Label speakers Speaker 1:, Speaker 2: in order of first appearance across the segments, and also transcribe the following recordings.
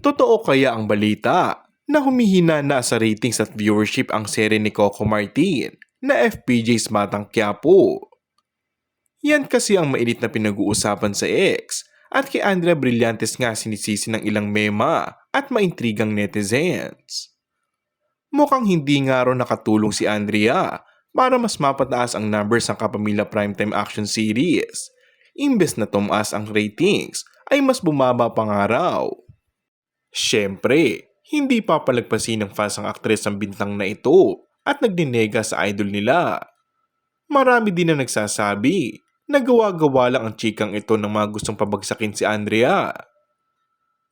Speaker 1: Totoo kaya ang balita na humihina na sa ratings at viewership ang serye ni Coco Martin na FPJ's Batang Quiapo? Yan kasi ang mainit na pinag-uusapan sa X at kay Andrea Brillantes nga sinisisi ng ilang mema at maintrigang netizens. Mukhang hindi nga raw nakatulong si Andrea para mas mapataas ang numbers ng Kapamilya Primetime Action Series. Imbes na tumaas ang ratings ay mas bumaba pa nga raw. Siyempre, hindi papalagpasin ng fans ang aktres ng bintang na ito at nagdinega sa idol nila. Marami din na nagsasabi na gawa-gawa lang ang chikang ito ng mga gustong pabagsakin si Andrea.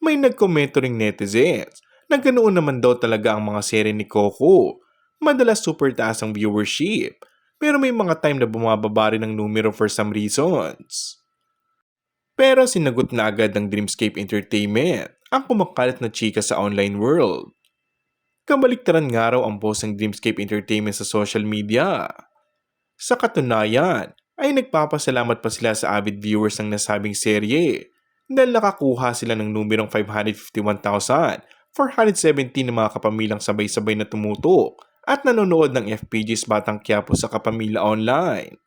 Speaker 1: May nagkomento ring netizens na ganoon naman daw talaga ang mga serye ni Coco. Madalas super taas ang viewership, pero may mga time na bumababa rin ang numero for some reasons. Pero sinagot na agad ng Dreamscape Entertainment ang kumakalat na chika sa online world. Kabaliktaran nga raw ang post ng Dreamscape Entertainment sa social media. Sa katunayan, ay nagpapasalamat pa sila sa avid viewers ng nasabing serye dahil nakakuha sila ng numerong 551,417 na mga kapamilyang sabay-sabay na tumutok at nanonood ng FPG's Batang Quiapo sa Kapamilya Online.